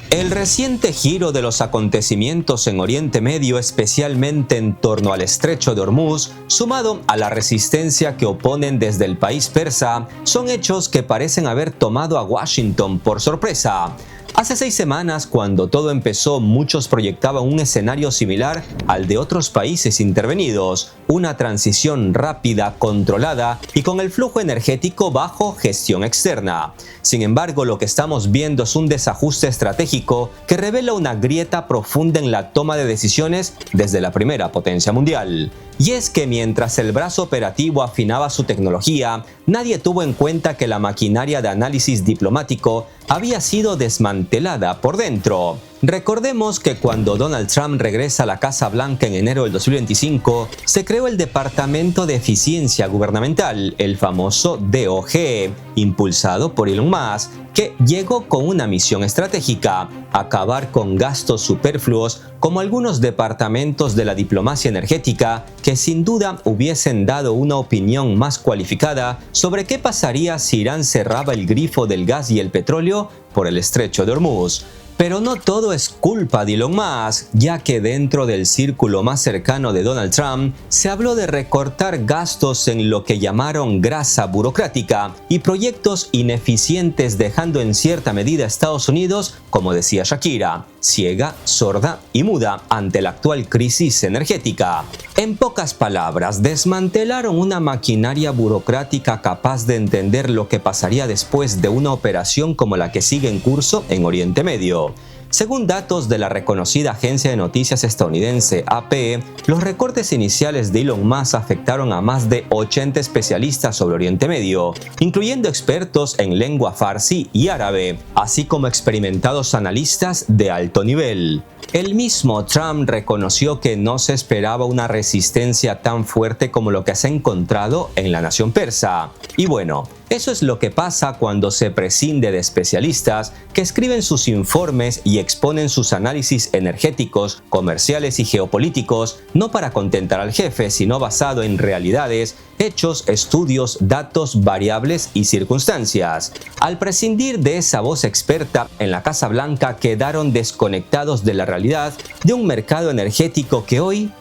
El reciente giro de los acontecimientos en Oriente Medio, especialmente en torno al Estrecho de Hormuz, sumado a la resistencia que oponen desde el país persa, son hechos que parecen haber tomado a Washington por sorpresa. Hace 6 semanas, cuando todo empezó, muchos proyectaban un escenario similar al de otros países intervenidos, una transición rápida, controlada y con el flujo energético bajo gestión externa. Sin embargo, lo que estamos viendo es un desajuste estratégico que revela una grieta profunda en la toma de decisiones desde la primera potencia mundial. Y es que mientras el brazo operativo afinaba su tecnología, nadie tuvo en cuenta que la maquinaria de análisis diplomático había sido desmantelada por dentro. Recordemos que cuando Donald Trump regresa a la Casa Blanca en enero del 2025, se creó el Departamento de Eficiencia Gubernamental, el famoso DOG, impulsado por Elon Musk, que llegó con una misión estratégica: acabar con gastos superfluos como algunos departamentos de la diplomacia energética que sin duda hubiesen dado una opinión más cualificada sobre qué pasaría si Irán cerraba el grifo del gas y el petróleo por el Estrecho de Hormuz. Pero no todo es culpa de Elon Musk, ya que dentro del círculo más cercano de Donald Trump se habló de recortar gastos en lo que llamaron grasa burocrática y proyectos ineficientes, dejando en cierta medida a Estados Unidos, como decía Shakira, ciega, sorda y muda ante la actual crisis energética. En pocas palabras, desmantelaron una maquinaria burocrática capaz de entender lo que pasaría después de una operación como la que sigue en curso en Oriente Medio. Según datos de la reconocida agencia de noticias estadounidense AP, los recortes iniciales de Elon Musk afectaron a más de 80 especialistas sobre Oriente Medio, incluyendo expertos en lengua farsi y árabe, así como experimentados analistas de alto nivel. El mismo Trump reconoció que no se esperaba una resistencia tan fuerte como lo que se ha encontrado en la nación persa. Y bueno, eso es lo que pasa cuando se prescinde de especialistas que escriben sus informes y exponen sus análisis energéticos, comerciales y geopolíticos, no para contentar al jefe, sino basado en realidades, hechos, estudios, datos, variables y circunstancias. Al prescindir de esa voz experta, en la Casa Blanca quedaron desconectados de la realidad de un mercado energético que hoy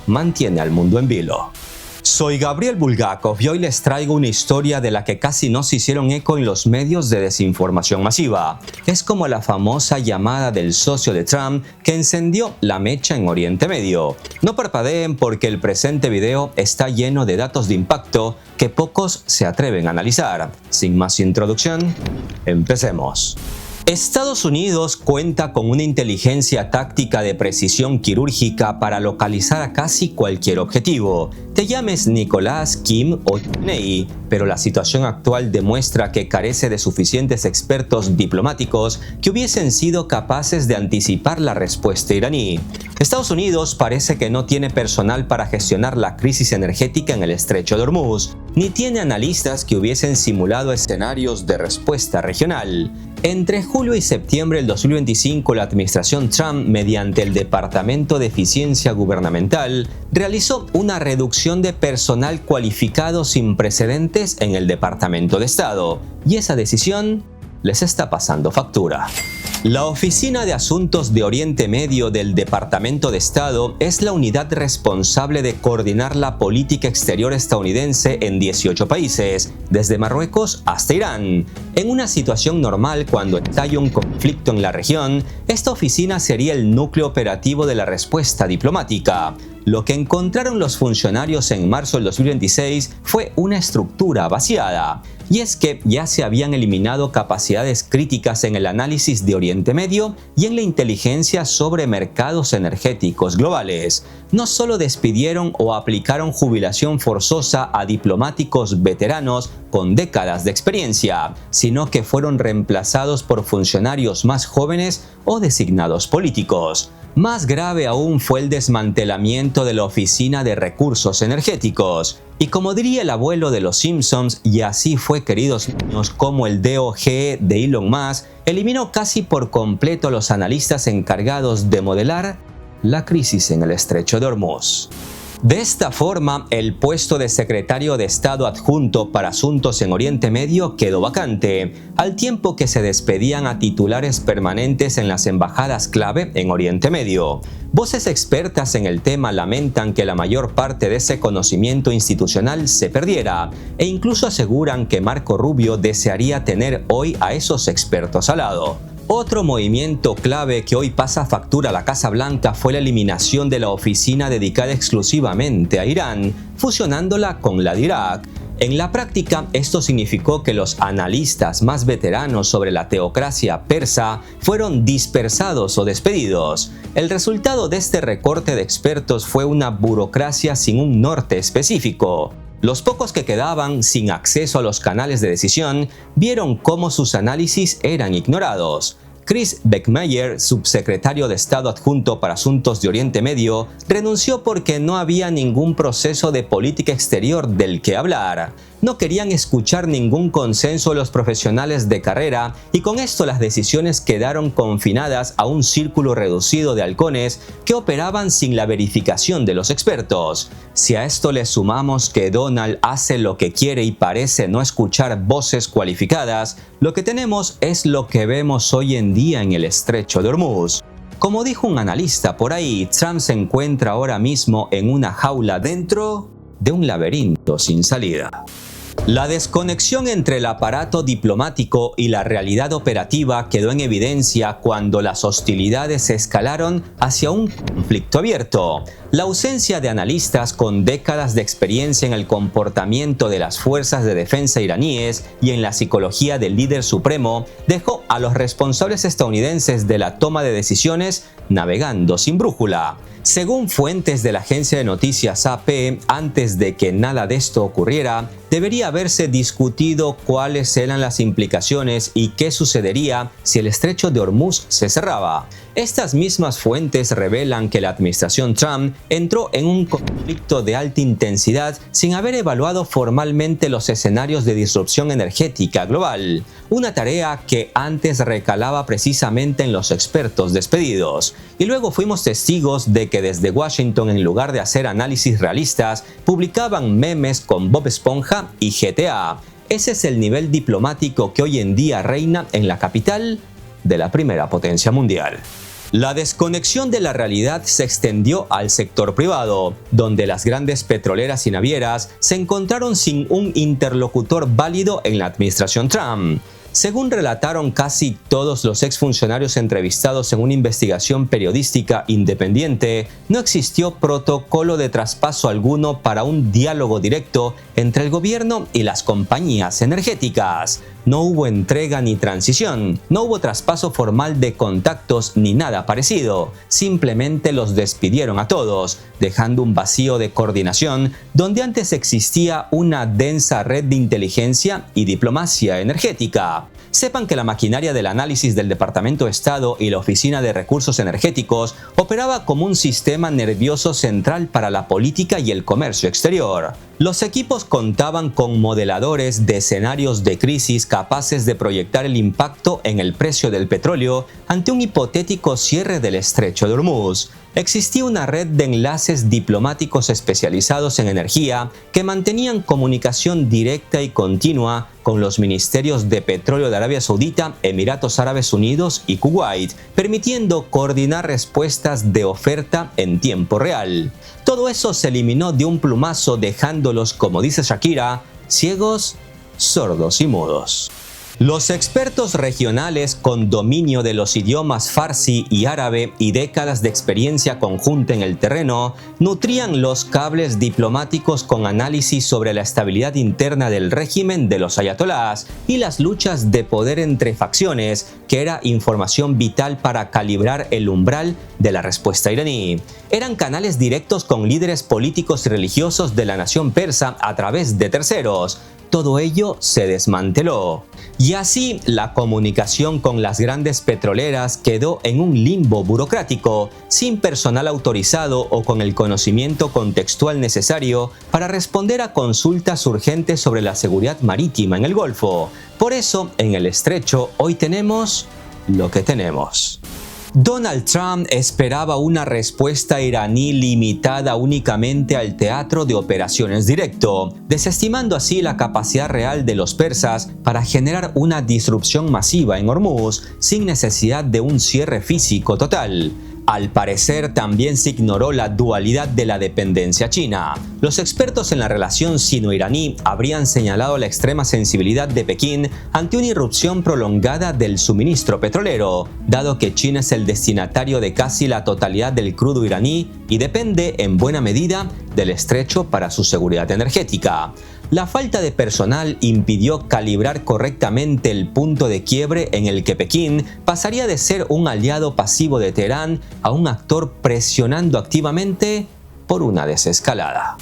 mantiene al mundo en vilo. Soy Gabriel Bulgakov y hoy les traigo una historia de la que casi no se hicieron eco en los medios de desinformación masiva. Es como la famosa llamada del socio de Trump que encendió la mecha en Oriente Medio. No parpadeen porque el presente video está lleno de datos de impacto que pocos se atreven a analizar. Sin más introducción, empecemos. Estados Unidos cuenta con una inteligencia táctica de precisión quirúrgica para localizar a casi cualquier objetivo. Te llames Nicolás, Kim o Ney, pero la situación actual demuestra que carece de suficientes expertos diplomáticos que hubiesen sido capaces de anticipar la respuesta iraní. Estados Unidos parece que no tiene personal para gestionar la crisis energética en el Estrecho de Hormuz, ni tiene analistas que hubiesen simulado escenarios de respuesta regional. Entre julio y septiembre del 2025, la administración Trump, mediante el Departamento de Eficiencia Gubernamental, realizó una reducción de personal cualificado sin precedentes en el Departamento de Estado, y esa decisión les está pasando factura. La Oficina de Asuntos de Oriente Medio del Departamento de Estado es la unidad responsable de coordinar la política exterior estadounidense en 18 países, desde Marruecos hasta Irán. En una situación normal, cuando estalla un conflicto en la región, esta oficina sería el núcleo operativo de la respuesta diplomática. Lo que encontraron los funcionarios en marzo del 2026 fue una estructura vaciada. Y es que ya se habían eliminado capacidades críticas en el análisis de Oriente Medio y en la inteligencia sobre mercados energéticos globales. No solo despidieron o aplicaron jubilación forzosa a diplomáticos veteranos con décadas de experiencia, sino que fueron reemplazados por funcionarios más jóvenes o designados políticos. Más grave aún fue el desmantelamiento de la Oficina de Recursos Energéticos. Y como diría el abuelo de los Simpsons, y así fue, queridos niños, como el DOG de Elon Musk eliminó casi por completo a los analistas encargados de modelar la crisis en el Estrecho de Hormuz. De esta forma, el puesto de secretario de Estado adjunto para asuntos en Oriente Medio quedó vacante, al tiempo que se despedían a titulares permanentes en las embajadas clave en Oriente Medio. Voces expertas en el tema lamentan que la mayor parte de ese conocimiento institucional se perdiera, e incluso aseguran que Marco Rubio desearía tener hoy a esos expertos al lado. Otro movimiento clave que hoy pasa factura a la Casa Blanca fue la eliminación de la oficina dedicada exclusivamente a Irán, fusionándola con la de Irak. En la práctica, esto significó que los analistas más veteranos sobre la teocracia persa fueron dispersados o despedidos. El resultado de este recorte de expertos fue una burocracia sin un norte específico. Los pocos que quedaban sin acceso a los canales de decisión vieron cómo sus análisis eran ignorados. Chris Beckmeyer, subsecretario de Estado adjunto para Asuntos de Oriente Medio, renunció porque no había ningún proceso de política exterior del que hablar. No querían escuchar ningún consenso de los profesionales de carrera y con esto las decisiones quedaron confinadas a un círculo reducido de halcones que operaban sin la verificación de los expertos. Si a esto le sumamos que Donald hace lo que quiere y parece no escuchar voces cualificadas, lo que tenemos es lo que vemos hoy en día en el Estrecho de Hormuz. Como dijo un analista por ahí, Trump se encuentra ahora mismo en una jaula dentro de un laberinto sin salida. La desconexión entre el aparato diplomático y la realidad operativa quedó en evidencia cuando las hostilidades escalaron hacia un conflicto abierto. La ausencia de analistas con décadas de experiencia en el comportamiento de las fuerzas de defensa iraníes y en la psicología del líder supremo dejó a los responsables estadounidenses de la toma de decisiones navegando sin brújula. Según fuentes de la agencia de noticias AP, antes de que nada de esto ocurriera, debería haberse discutido cuáles eran las implicaciones y qué sucedería si el estrecho de Hormuz se cerraba. Estas mismas fuentes revelan que la administración Trump entró en un conflicto de alta intensidad sin haber evaluado formalmente los escenarios de disrupción energética global, una tarea que antes recalaba precisamente en los expertos despedidos. Y luego fuimos testigos de que desde Washington, en lugar de hacer análisis realistas, publicaban memes con Bob Esponja y GTA. Ese es el nivel diplomático que hoy en día reina en la capital de la primera potencia mundial. La desconexión de la realidad se extendió al sector privado, donde las grandes petroleras y navieras se encontraron sin un interlocutor válido en la administración Trump. Según relataron casi todos los exfuncionarios entrevistados en una investigación periodística independiente, no existió protocolo de traspaso alguno para un diálogo directo entre el gobierno y las compañías energéticas. No hubo entrega ni transición, no hubo traspaso formal de contactos ni nada parecido. Simplemente los despidieron a todos, dejando un vacío de coordinación donde antes existía una densa red de inteligencia y diplomacia energética. Sepan que la maquinaria del análisis del Departamento de Estado y la Oficina de Recursos Energéticos operaba como un sistema nervioso central para la política y el comercio exterior. Los equipos contaban con modeladores de escenarios de crisis capaces de proyectar el impacto en el precio del petróleo ante un hipotético cierre del Estrecho de Hormuz. Existía una red de enlaces diplomáticos especializados en energía que mantenían comunicación directa y continua con los ministerios de petróleo de Arabia Saudita, Emiratos Árabes Unidos y Kuwait, permitiendo coordinar respuestas de oferta en tiempo real. Todo eso se eliminó de un plumazo, dejándolos, como dice Shakira, ciegos, sordos y mudos. Los expertos regionales con dominio de los idiomas farsi y árabe y décadas de experiencia conjunta en el terreno nutrían los cables diplomáticos con análisis sobre la estabilidad interna del régimen de los ayatolás y las luchas de poder entre facciones, que era información vital para calibrar el umbral de la respuesta iraní. Eran canales directos con líderes políticos y religiosos de la nación persa a través de terceros. Todo ello se desmanteló. Y así, la comunicación con las grandes petroleras quedó en un limbo burocrático, sin personal autorizado o con el conocimiento contextual necesario para responder a consultas urgentes sobre la seguridad marítima en el Golfo. Por eso, en el Estrecho, hoy tenemos lo que tenemos. Donald Trump esperaba una respuesta iraní limitada únicamente al teatro de operaciones directo, desestimando así la capacidad real de los persas para generar una disrupción masiva en Hormuz sin necesidad de un cierre físico total. Al parecer, también se ignoró la dualidad de la dependencia china. Los expertos en la relación sino-iraní habrían señalado la extrema sensibilidad de Pekín ante una irrupción prolongada del suministro petrolero, dado que China es el destinatario de casi la totalidad del crudo iraní y depende en buena medida del estrecho para su seguridad energética. La falta de personal impidió calibrar correctamente el punto de quiebre en el que Pekín pasaría de ser un aliado pasivo de Teherán a un actor presionando activamente por una desescalada.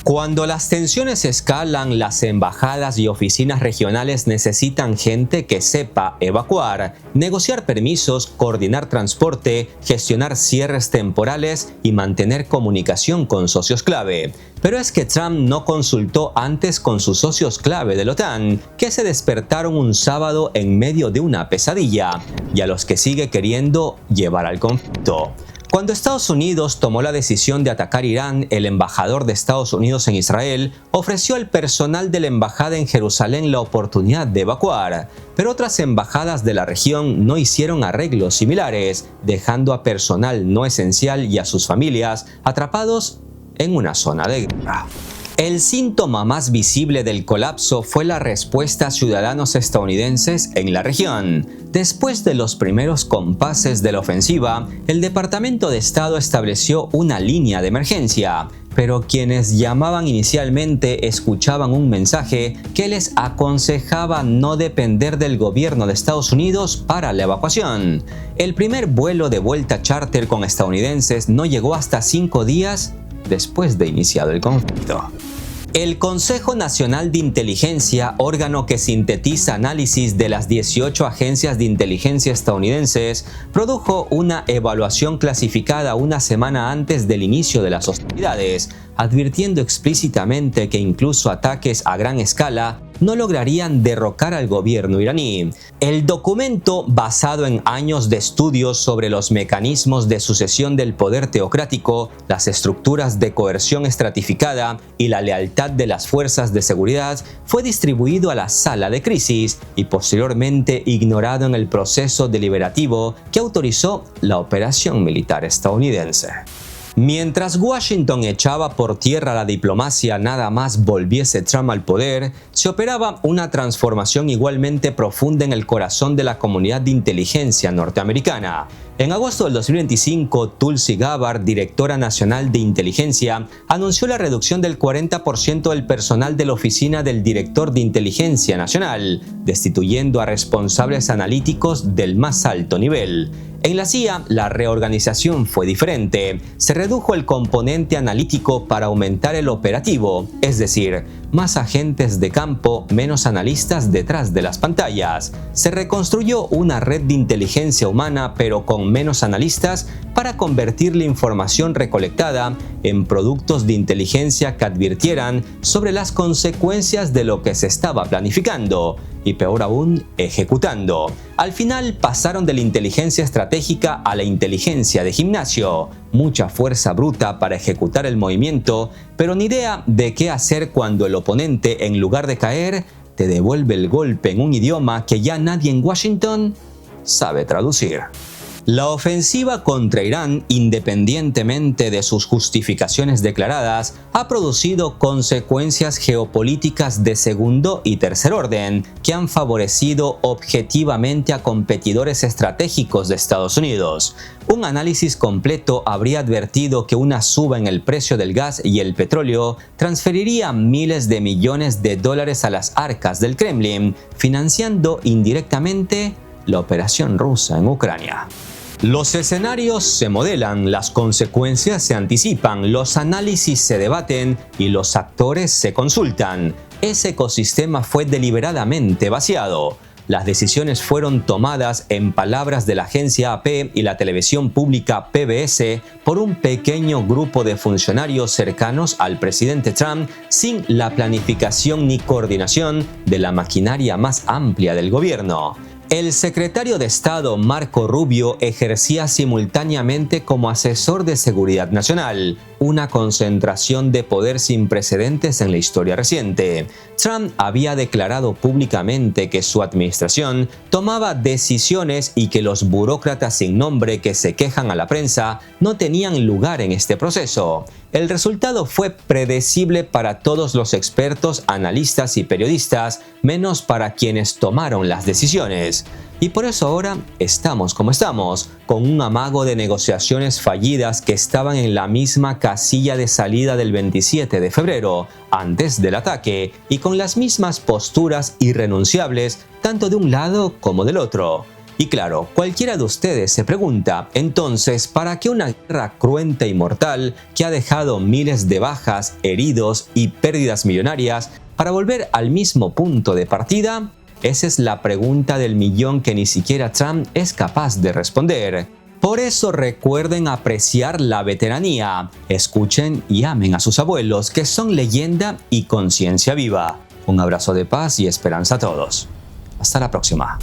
Cuando las tensiones escalan, las embajadas y oficinas regionales necesitan gente que sepa evacuar, negociar permisos, coordinar transporte, gestionar cierres temporales y mantener comunicación con socios clave. Pero es que Trump no consultó antes con sus socios clave de la OTAN, que se despertaron un sábado en medio de una pesadilla, y a los que sigue queriendo llevar al conflicto. Cuando Estados Unidos tomó la decisión de atacar Irán, el embajador de Estados Unidos en Israel ofreció al personal de la embajada en Jerusalén la oportunidad de evacuar, pero otras embajadas de la región no hicieron arreglos similares, dejando a personal no esencial y a sus familias atrapados en una zona de guerra. El síntoma más visible del colapso fue la respuesta a ciudadanos estadounidenses en la región. Después de los primeros compases de la ofensiva, el Departamento de Estado estableció una línea de emergencia, pero quienes llamaban inicialmente escuchaban un mensaje que les aconsejaba no depender del gobierno de Estados Unidos para la evacuación. El primer vuelo de vuelta charter con estadounidenses no llegó hasta 5 días después de iniciado el conflicto. El Consejo Nacional de Inteligencia, órgano que sintetiza análisis de las 18 agencias de inteligencia estadounidenses, produjo una evaluación clasificada una semana antes del inicio de las hostilidades, advirtiendo explícitamente que incluso ataques a gran escala no lograrían derrocar al gobierno iraní. El documento, basado en años de estudios sobre los mecanismos de sucesión del poder teocrático, las estructuras de coerción estratificada y la lealtad de las fuerzas de seguridad, fue distribuido a la sala de crisis y posteriormente ignorado en el proceso deliberativo que autorizó la operación militar estadounidense. Mientras Washington echaba por tierra la diplomacia nada más volviese Trump al poder, se operaba una transformación igualmente profunda en el corazón de la comunidad de inteligencia norteamericana. En agosto del 2025, Tulsi Gabbard, directora nacional de inteligencia, anunció la reducción del 40% del personal de la oficina del director de inteligencia nacional, destituyendo a responsables analíticos del más alto nivel. En la CIA, la reorganización fue diferente. Se redujo el componente analítico para aumentar el operativo, es decir, más agentes de campo, menos analistas detrás de las pantallas. Se reconstruyó una red de inteligencia humana, pero con menos analistas, para convertir la información recolectada en productos de inteligencia que advirtieran sobre las consecuencias de lo que se estaba planificando y, peor aún, ejecutando. Al final pasaron de la inteligencia estratégica a la inteligencia de gimnasio. Mucha fuerza bruta para ejecutar el movimiento, pero ni idea de qué hacer cuando el oponente, en lugar de caer, te devuelve el golpe en un idioma que ya nadie en Washington sabe traducir. La ofensiva contra Irán, independientemente de sus justificaciones declaradas, ha producido consecuencias geopolíticas de segundo y tercer orden que han favorecido objetivamente a competidores estratégicos de Estados Unidos. Un análisis completo habría advertido que una suba en el precio del gas y el petróleo transferiría miles de millones de dólares a las arcas del Kremlin, financiando indirectamente la operación rusa en Ucrania. Los escenarios se modelan, las consecuencias se anticipan, los análisis se debaten y los actores se consultan. Ese ecosistema fue deliberadamente vaciado. Las decisiones fueron tomadas, en palabras de la agencia AP y la televisión pública PBS, por un pequeño grupo de funcionarios cercanos al presidente Trump, sin la planificación ni coordinación de la maquinaria más amplia del gobierno. El secretario de Estado Marco Rubio ejercía simultáneamente como asesor de seguridad nacional, una concentración de poder sin precedentes en la historia reciente. Trump había declarado públicamente que su administración tomaba decisiones y que los burócratas sin nombre que se quejan a la prensa no tenían lugar en este proceso. El resultado fue predecible para todos los expertos, analistas y periodistas, menos para quienes tomaron las decisiones. Y por eso ahora estamos como estamos, con un amago de negociaciones fallidas que estaban en la misma casilla de salida del 27 de febrero, antes del ataque, y con las mismas posturas irrenunciables, tanto de un lado como del otro. Y claro, cualquiera de ustedes se pregunta, entonces, ¿para qué una guerra cruenta y mortal que ha dejado miles de bajas, heridos y pérdidas millonarias para volver al mismo punto de partida? Esa es la pregunta del millón que ni siquiera Trump es capaz de responder. Por eso recuerden apreciar la veteranía, escuchen y amen a sus abuelos, que son leyenda y conciencia viva. Un abrazo de paz y esperanza a todos. Hasta la próxima.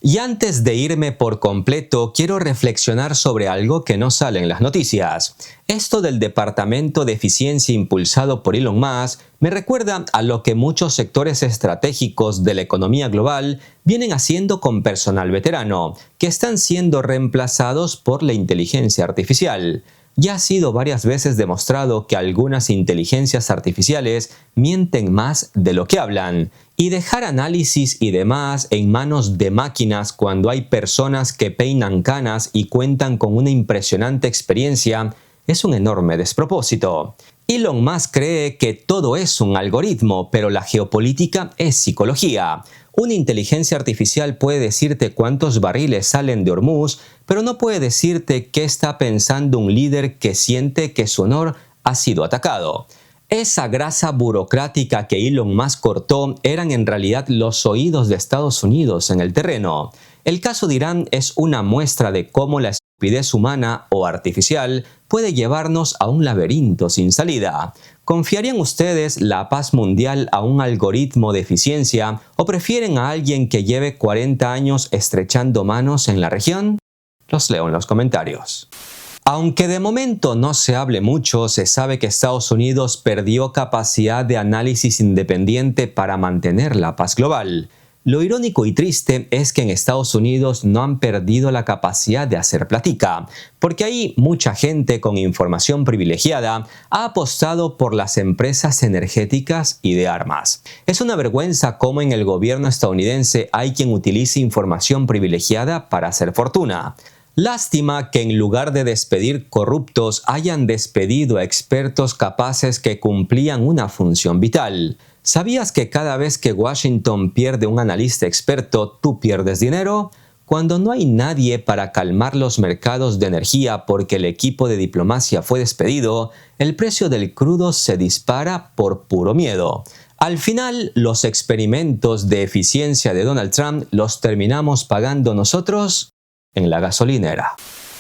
Y antes de irme por completo, quiero reflexionar sobre algo que no sale en las noticias. Esto del Departamento de Eficiencia impulsado por Elon Musk me recuerda a lo que muchos sectores estratégicos de la economía global vienen haciendo con personal veterano, que están siendo reemplazados por la inteligencia artificial. Ya ha sido varias veces demostrado que algunas inteligencias artificiales mienten más de lo que hablan. Y dejar análisis y demás en manos de máquinas cuando hay personas que peinan canas y cuentan con una impresionante experiencia es un enorme despropósito. Elon Musk cree que todo es un algoritmo, pero la geopolítica es psicología. Una inteligencia artificial puede decirte cuántos barriles salen de Hormuz, pero no puede decirte qué está pensando un líder que siente que su honor ha sido atacado. Esa grasa burocrática que Elon Musk cortó eran en realidad los oídos de Estados Unidos en el terreno. El caso de Irán es una muestra de cómo la estupidez humana o artificial puede llevarnos a un laberinto sin salida. ¿Confiarían ustedes la paz mundial a un algoritmo de eficiencia o prefieren a alguien que lleve 40 años estrechando manos en la región? Los leo en los comentarios. Aunque de momento no se hable mucho, se sabe que Estados Unidos perdió capacidad de análisis independiente para mantener la paz global. Lo irónico y triste es que en Estados Unidos no han perdido la capacidad de hacer plática, porque ahí mucha gente con información privilegiada ha apostado por las empresas energéticas y de armas. Es una vergüenza cómo en el gobierno estadounidense hay quien utiliza información privilegiada para hacer fortuna. Lástima que en lugar de despedir corruptos hayan despedido a expertos capaces que cumplían una función vital. ¿Sabías que cada vez que Washington pierde un analista experto, tú pierdes dinero? Cuando no hay nadie para calmar los mercados de energía porque el equipo de diplomacia fue despedido, el precio del crudo se dispara por puro miedo. Al final, los experimentos de eficiencia de Donald Trump los terminamos pagando nosotros en la gasolinera.